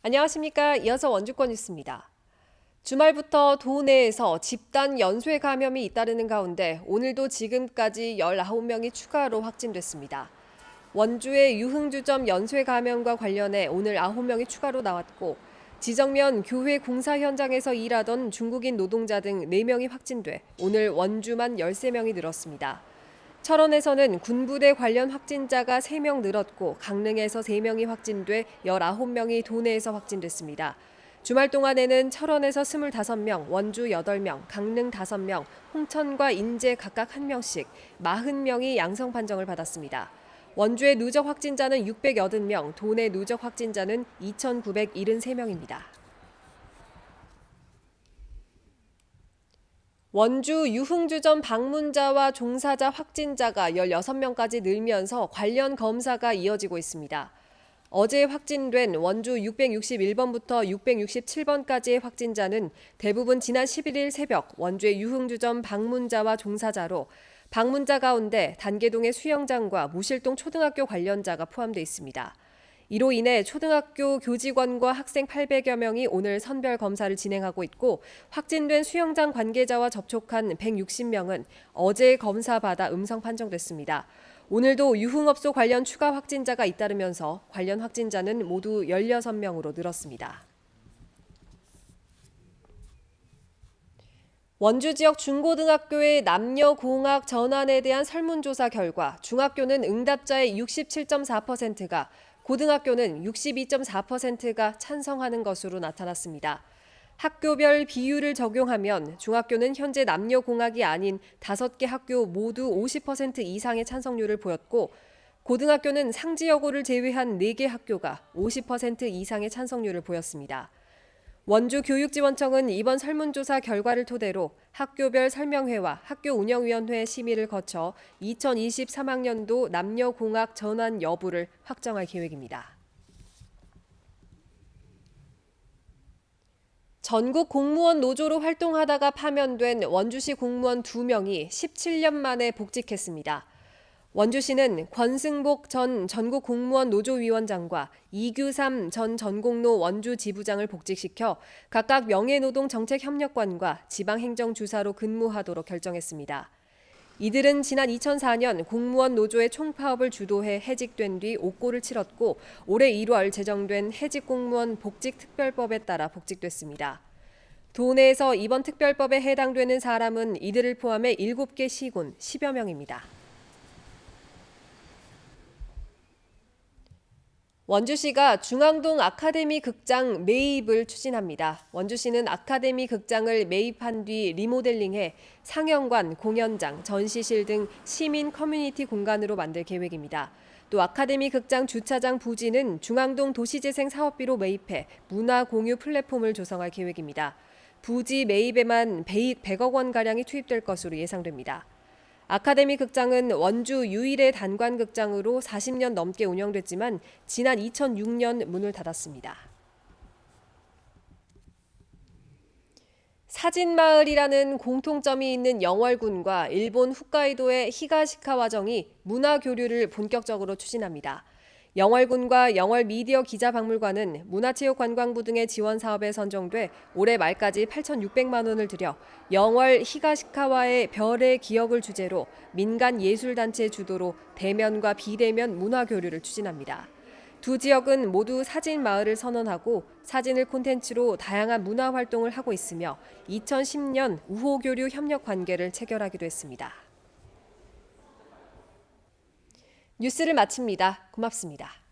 안녕하십니까. 이어서 원주권 뉴스입니다. 주말부터 도내에서 집단 연쇄 감염이 잇따르는 가운데 오늘도 지금까지 19명이 추가로 확진됐습니다. 원주의 유흥주점 연쇄 감염과 관련해 오늘 9명이 추가로 나왔고 지정면 교회 공사 현장에서 일하던 중국인 노동자 등 4명이 확진돼 오늘 원주만 13명이 늘었습니다. 철원에서는 군부대 관련 확진자가 3명 늘었고 강릉에서 3명이 확진돼 19명이 도내에서 확진됐습니다. 주말 동안에는 철원에서 25명, 원주 8명, 강릉 5명, 홍천과 인제 각각 1명씩 40명이 양성 판정을 받았습니다. 원주의 누적 확진자는 680명, 도내 누적 확진자는 2,973명입니다. 원주 유흥주점 방문자와 종사자 확진자가 16명까지 늘면서 관련 검사가 이어지고 있습니다. 어제 확진된 원주 661번부터 667번까지의 확진자는 대부분 지난 11일 새벽 원주의 유흥주점 방문자와 종사자로 방문자 가운데 단계동의 수영장과 무실동 초등학교 관련자가 포함돼 있습니다. 이로 인해 초등학교 교직원과 학생 800여 명이 오늘 선별 검사를 진행하고 있고 확진된 수영장 관계자와 접촉한 160명은 어제 검사받아 음성 판정됐습니다. 오늘도 유흥업소 관련 추가 확진자가 잇따르면서 관련 확진자는 모두 16명으로 늘었습니다. 원주 지역 중고등학교의 남녀공학 전환에 대한 설문조사 결과 중학교는 응답자의 67.4%가 고등학교는 62.4%가 찬성하는 것으로 나타났습니다. 학교별 비율을 적용하면 중학교는 현재 남녀공학이 아닌 5개 학교 모두 50% 이상의 찬성률을 보였고 고등학교는 상지여고를 제외한 4개 학교가 50% 이상의 찬성률을 보였습니다. 원주교육지원청은 이번 설문조사 결과를 토대로 학교별 설명회와 학교운영위원회 심의를 거쳐 2023학년도 남녀공학 전환 여부를 확정할 계획입니다. 전국 공무원 노조로 활동하다가 파면된 원주시 공무원 2명이 17년 만에 복직했습니다. 원주시는 권승복 전 전국 공무원 노조위원장과 이규삼 전 전공노 원주 지부장을 복직시켜 각각 명예노동정책협력관과 지방행정주사로 근무하도록 결정했습니다. 이들은 지난 2004년 공무원 노조의 총파업을 주도해 해직된 뒤 옥고를 치렀고 올해 1월 제정된 해직공무원 복직특별법에 따라 복직됐습니다. 도내에서 이번 특별법에 해당되는 사람은 이들을 포함해 7개 시군 10여 명입니다. 원주시가 중앙동 아카데미 극장 매입을 추진합니다. 원주시는 아카데미 극장을 매입한 뒤 리모델링해 상영관, 공연장, 전시실 등 시민 커뮤니티 공간으로 만들 계획입니다. 또 아카데미 극장 주차장 부지는 중앙동 도시재생 사업비로 매입해 문화 공유 플랫폼을 조성할 계획입니다. 부지 매입에만 100억 원가량이 투입될 것으로 예상됩니다. 아카데미 극장은 원주 유일의 단관 극장으로 40년 넘게 운영됐지만 지난 2006년 문을 닫았습니다. 사진마을이라는 공통점이 있는 영월군과 일본 홋카이도의 히가시카와정이 문화교류를 본격적으로 추진합니다. 영월군과 영월미디어기자박물관은 문화체육관광부 등의 지원 사업에 선정돼 올해 말까지 8,600만 원을 들여 영월 히가시카와의 별의 기억을 주제로 민간 예술단체 주도로 대면과 비대면 문화교류를 추진합니다. 두 지역은 모두 사진 마을을 선언하고 사진을 콘텐츠로 다양한 문화 활동을 하고 있으며 2010년 우호교류 협력 관계를 체결하기도 했습니다. 뉴스를 마칩니다. 고맙습니다.